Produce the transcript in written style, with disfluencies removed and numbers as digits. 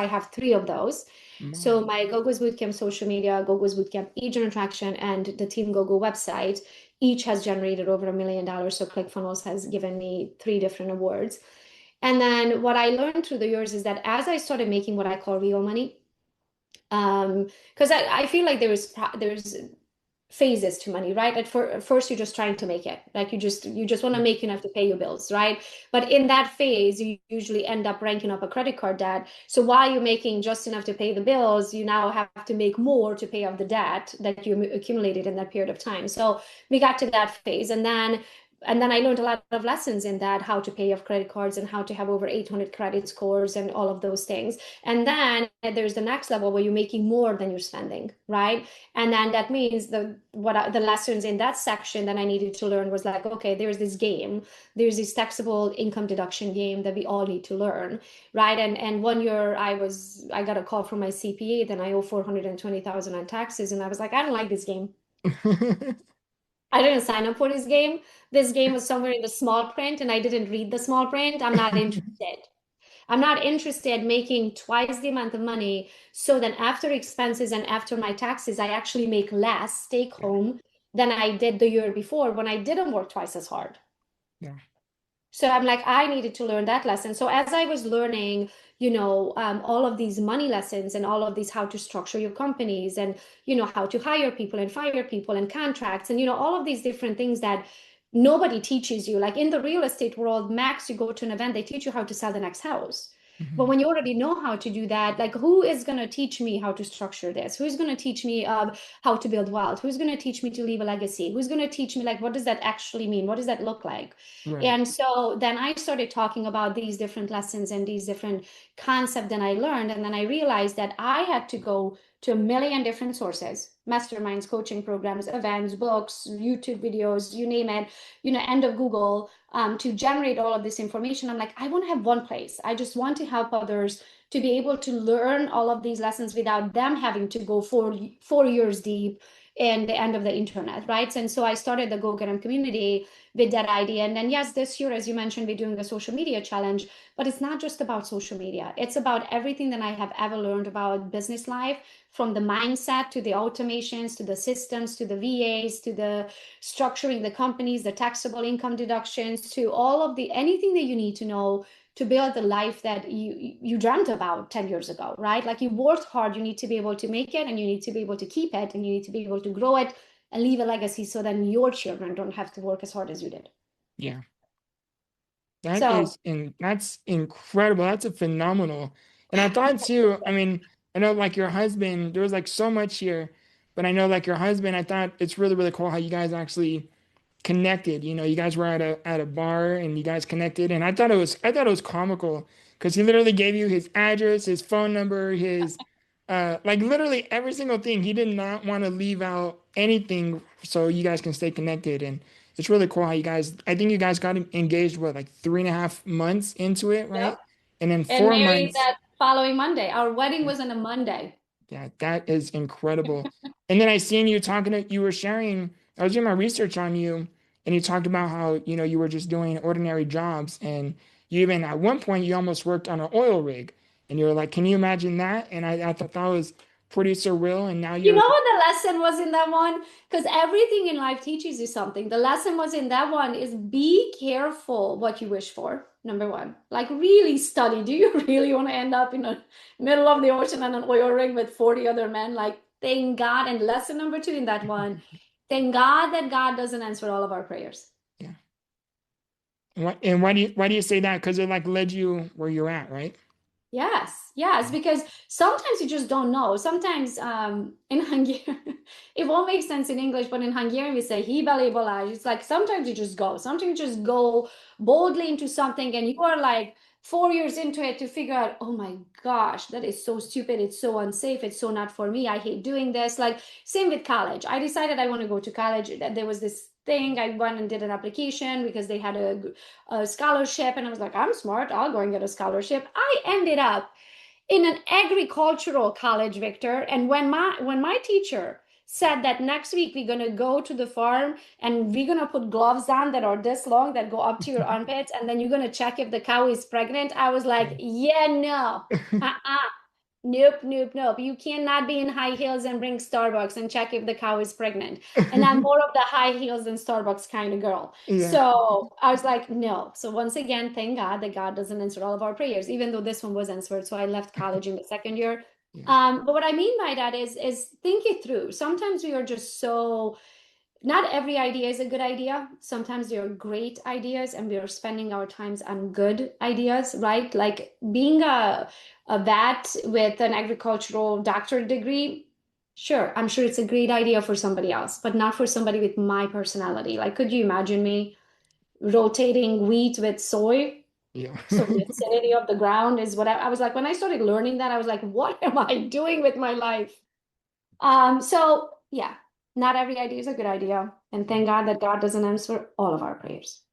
have three of those. So Wow. my Gogo's Bootcamp social media, Gogo's Bootcamp agent attraction, and the Team Gogo website each has generated over $1 million. So ClickFunnels has given me three different awards. And then what I learned through the years is that as I started making what I call real money, because I feel like there's phases to money, right? At first you're just trying to make it, like you just want to make enough to pay your bills, right? But in that phase you usually end up ranking up a credit card debt. So while you're making just enough to pay the bills, you now have to make more to pay off the debt that you accumulated in that period of time. So we got to that phase, and then I learned a lot of lessons in that, how to pay off credit cards and how to have over 800 credit scores and all of those things. And then there's the next level where you're making more than you're spending, right? And then that means the lessons in that section that I needed to learn was like, okay, there's this game, there's this taxable income deduction game that we all need to learn, right? And 1 year I got a call from my CPA, then I owe 420,000 on taxes, and I was like, I don't like this game. I didn't sign up for this game. This game was somewhere in the small print, and I didn't read the small print. I'm not interested. I'm not interested making twice the amount of money so then after expenses and after my taxes, I actually make less take Yeah, home than I did the year before when I didn't work twice as hard. yeah, So I'm like, I needed to learn that lesson. So as I was learning, all of these money lessons and all of these how to structure your companies and, how to hire people and fire people and contracts and, all of these different things that nobody teaches you. Like in the real estate world, max, you go to an event, they teach you how to sell the next house. But mhm, when you already know how to do that, like who is going to teach me how to structure this? Who's going to teach me how to build wealth? Who's going to teach me to leave a legacy? Who's going to teach me like what does that actually mean? What does that look like? right. And so then I started talking about these different lessons and these different concepts that I learned. And then I realized that I had to go to a million different sources, masterminds, coaching programs, events, books, YouTube videos, you name it, end of Google, to generate all of this information. I'm like, I want to have one place. I just want to help others to be able to learn all of these lessons without them having to go 4 years deep in the end of the internet, right? And so I started the Go Get 'em community with that idea. And then, yes, this year, as you mentioned, we're doing a social media challenge, but it's not just about social media. It's about everything that I have ever learned about business life, from the mindset to the automations, to the systems, to the VAs, to the structuring the companies, the taxable income deductions, to all of the anything that you need to know to build the life that you dreamt about 10 years ago, right? Like you worked hard, you need to be able to make it and you need to be able to keep it and you need to be able to grow it and leave a legacy so then your children don't have to work as hard as you did. Yeah, that So, is that's incredible. That's a phenomenal. And I thought too, I mean, I know like your husband, there was like so much here, but I know like your husband, I thought it's really, really cool how you guys actually connected. You guys were at a bar and you guys connected, and I thought it was comical because he literally gave you his address, his phone number, his like literally every single thing. He did not want to leave out anything so you guys can stay connected, and it's really cool how you guys. I think you guys got engaged what like 3.5 months into it, right? yep. And then And four married months. that following Monday. Our wedding Yeah, was on a Monday. yeah, that is incredible. And then I seen you talking to you were sharing. I was doing my research on you, and you talked about how you were just doing ordinary jobs, and you even at one point you almost worked on an oil rig, and you were like, "Can you imagine that?" And I thought that was pretty surreal. And now You you're know what the lesson was in that one? Because everything in life teaches you something. The lesson was in that one is be careful what you wish for. Number one, like really study. Do you really want to end up in the middle of the ocean on an oil rig with 40 other men? Like, thank God. And lesson number two in that one, thank God that God doesn't answer all of our prayers. yeah. And why do you say that? Because it like led you where you're at, right? Yes, yes, because sometimes you just don't know. Sometimes in Hungarian, it won't make sense in English, but in Hungarian we say hibali balaj. It's like sometimes you just go. Sometimes you just go boldly into something and you are like 4 years into it to figure out, oh my gosh, that is so stupid. It's so unsafe. It's so not for me. I hate doing this. Like same with college. I decided I want to go to college. That there was this thing. I went and did an application because they had a scholarship and I was like, I'm smart, I'll go and get a scholarship. I ended up in an agricultural college, Victor, and when my teacher said that next week we're going to go to the farm and we're going to put gloves on that are this long that go up to your armpits and then you're going to check if the cow is pregnant, I was like, yeah, no. Uh-uh. Nope, nope, nope. You cannot be in high heels and bring Starbucks and check if the cow is pregnant. And I'm more of the high heels and Starbucks kind of girl. Yeah. So I was like, no. So once again, thank God that God doesn't answer all of our prayers, even though this one was answered. So I left college in the second year. Yeah. But what I mean by that is think it through. Sometimes we are just so not every idea is a good idea. Sometimes they are great ideas, and we are spending our times on good ideas, right? Like being a vet with an agricultural doctorate degree. Sure, I'm sure it's a great idea for somebody else, but not for somebody with my personality. Like, could you imagine me rotating wheat with soy? Yeah. So the acidity of the ground is what I was like, when I started learning that, I was like, what am I doing with my life? So yeah, not every idea is a good idea. And thank God that God doesn't answer all of our prayers.